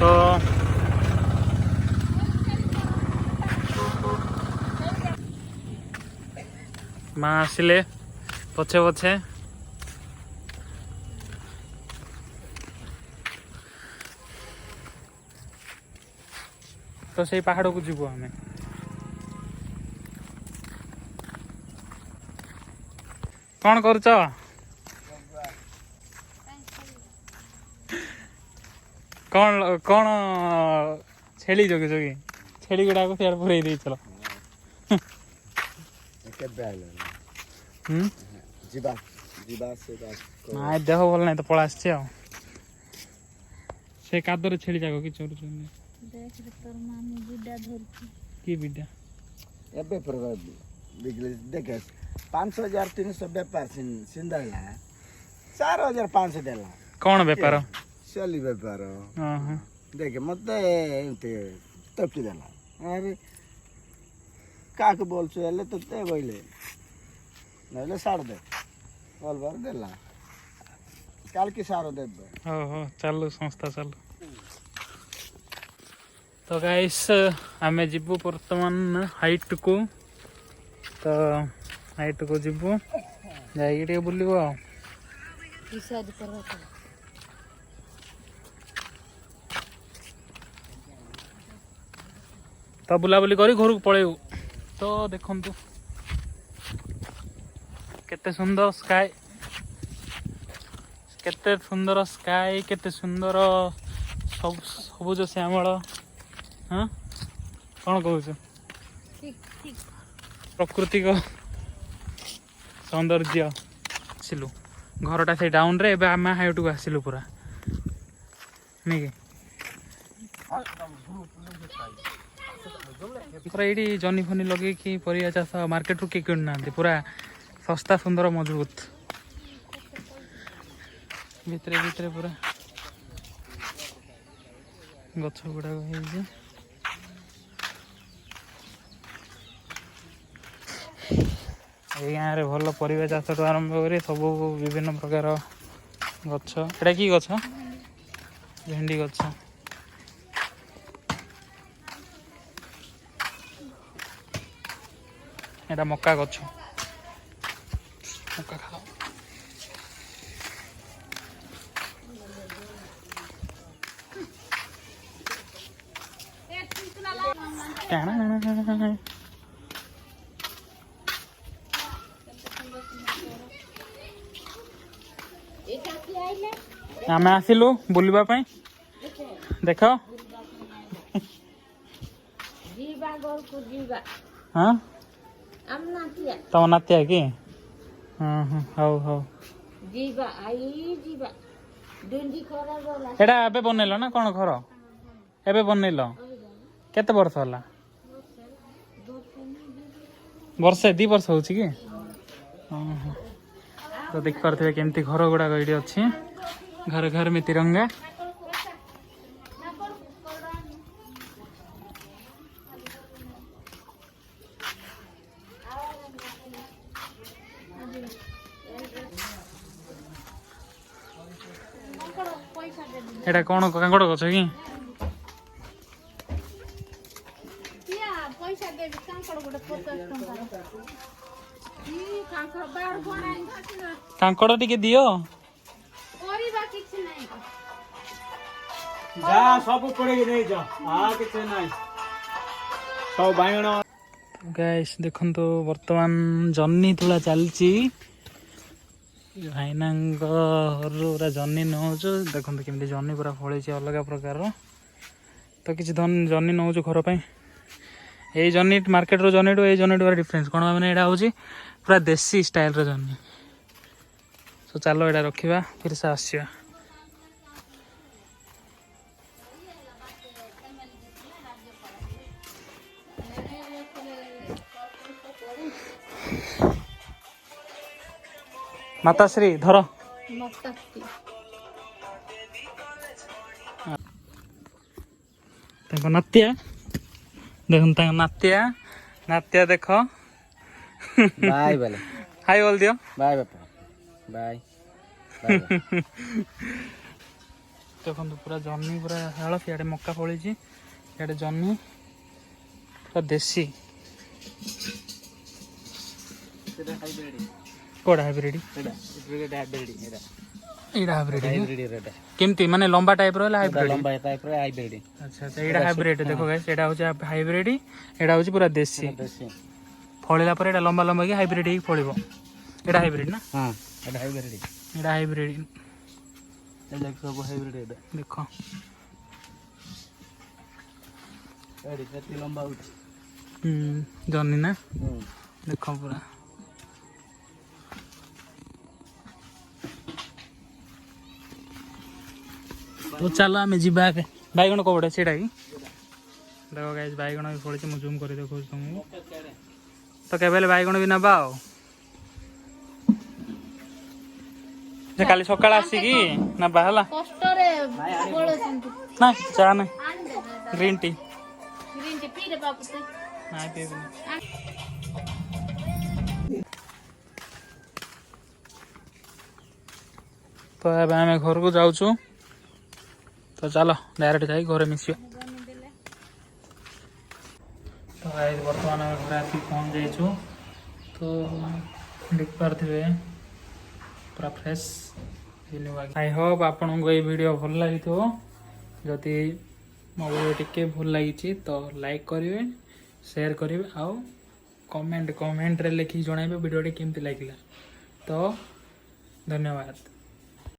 तो माँ आसिले पछे पछे तो से पहाड़ को जीव आम कौन करुच कौन कौन छेली जगे जगे छेली गुड़ा को सियाड़ पुरे दे चलो ना देह भल ना तो पड़ा से कादर छेली जाक कि चोर कि बिडा एबे पर देख 5,300 बेपार सिंधा 4,500 देला कौन बेपार चली बेपार देख मत तपी देला अरे काक बोलछु हेले तो ते बोले नहले साड़ दे बोल बार देला काल की सारो देबे हो चलो संस्था चलो तो गाइस आमे जीवु वर्तमान हाइट को तो हाइट को जीवु जाइए टे बुलिबो तो बुलाबुली करी घर को पळेउ तो देखंतु केते सुंदर स्काई केते सुंदर स्काई केते सुंदर सबुज श्यामल हाँ कौन कहूँ प्राकृतिक सौंदर्य आसिलु घरटा से डाउन रे एबे आम हाइट को आसिलु पूरा नहीं पूरा ये जनी फनी लगे कि परिया चाष मार्केट रू किए किणुना पूरा सस्ता सुंदर मजबूत भितरे भितरे पूरा गछ गुड़ाक ये गाँव में भल परिवा चाष आरंभ कर सब विभिन्न प्रकार गछ एटा कि गछ भेंडी गछ एटा मक्का गछ मक्का खाओ आम आसिलु बुलवा देख हाँ तम नातिया कि हौ हौ एटा एबे बनैल ना कौन घर एबे बनैल केते वर्ष होला वर्षे 2 वर्ष हो कि तो देख पारे केमती घर गुड़ाक ये अच्छी घर घर में तिरंगा एटा कौन कांकड़ गछ कि कांकड़ टिके दियो जा सब पड़े नहीं जा किछ नहीं सब बायण गाइस देखंतु वर्तमान जन्नी तुला चलची भाईना जन्नी नौ देखो केमती जन्नी पूरा फल अलग प्रकार तो किसी जन्नी नौ घर पर यही जन्नी मार्केट रो जन्नी टू जन्नी टू डिफरेन्स कौन मैंने यहाँ हूँ पूरा देसी स्टाइल रो जन्नी तो चलो यहाँ रखा फिर से आसिया माताश्री धर नातिया देख नातिया नातिया देख बाय बोले हाय बोल दियो बाय बापा बाय ଦେଖନ୍ତୁ ପୁରା ଜହ୍ନି ପୁରା ହେଳ, ସିଆଡ଼େ ମକା ଫଳିଛି, ଇଆଡ଼େ ଜହ୍ନି ପୁରା ଦେଶୀ। ସେଟା ହାଇବ୍ରିଡ୍। କୋଉଟା ହାଇବ୍ରିଡ୍? ଏଇଟା ହାଇବ୍ରିଡ୍। ଏଇଟା ହାଇବ୍ରିଡ୍ ହାଇବ୍ରିଡ୍ ରେଡ୍। କେମିତି ମାନେ ଲମ୍ବା ଟାଇପ୍ର ହେଲେ ହାଇବ୍ରିଡ୍? ଲମ୍ବା ଟାଇପ୍ର ହାଇବ୍ରିଡ୍। ଆଚ୍ଛା ଆଚ୍ଛା, ଏଇଟା ହାଇବ୍ରିଡ୍। ଦେଖ ଗାଇସ୍, ଏଇଟା ହେଉଛି ହାଇବ୍ରିଡ୍, ଏଇଟା ହେଉଛି ପୁରା ଦେଶୀ। ଦେଶୀ। ଫଳିଲା ପରେ ଏଇଟା ଲମ୍ବା ଲମ୍ବା କି ହାଇବ୍ରିଡ୍ ହେଇକି ଫଳିବ। ଏଇଟା ହାଇବ୍ରିଡ୍ ନା? ହଁ ଏଇଟା ହାଇବ୍ରିଡ୍। ଏଇଟା ହାଇବ୍ରିଡ୍। ଏଇଟା ସବୁ ହାଇବ୍ରିଡ୍। ଏଇଟା ଦେଖ ଏଇଠି କେତେ ଲମ୍ବା ହେଉଛି। ଜହ୍ନି ନା? ଦେଖ ପୁରା ତ ଚାଲ ଆମେ ଯିବା ଏବେ। ବାଇଗଣ କୋଉଟା ସେଇଟା କି? ଦେଖ ଗାଇସ୍, ବାଇଗଣ ବି ଫଳିଛି, ମୁଁ ଜୁମ୍ କରି ଦେଖାଉଛି ତୁମକୁ। ତ କେବେ ହେଲେ ବାଇଗଣ ବି ନେବା ଆଉ। ଯେ କାଲି ସକାଳେ ଆସିକି ନେବା ହେଲା। କଷ୍ଟରେ ପଳଉଛନ୍ତି। ନାଇଁ ଚା ନାଇଁ, ଗ୍ରୀନ୍ ଟି। ଗ୍ରୀନ୍ ଟି ପିଇରେ ବାବୁ ସେ। ନାଇଁ ପିଇବିନି। ତ ଏବେ ଆମେ ଘରକୁ ଯାଉଛୁ। ତ ଚାଲ ଡାଇରେକ୍ଟ ଯାଇ ଘରେ ମିଶିବା। ତ ବର୍ତ୍ତମାନ ଆମେ ଘରେ ଆସିକି ପହଞ୍ଚି ଯାଇଛୁ। ତ ଦେଖିପାରୁଥିବେ ପୁରା ଫ୍ରେଶ୍। ଆଇ ହୋପ୍ ଆପଣଙ୍କୁ ଏଇ ଭିଡ଼ିଓ ଭଲ ଲାଗିଥିବ। ଯଦି ମୋ ଭିଡ଼ିଓ ଟିକେ ଭଲ ଲାଗିଛି ତ ଲାଇକ୍ କରିବେ, ସେୟାର କରିବେ, ଆଉ କମେଣ୍ଟରେ ଲେଖିକି ଜଣାଇବେ ଭିଡ଼ିଓଟି କେମିତି ଲାଗିଲା। ତ ଧନ୍ୟବାଦ।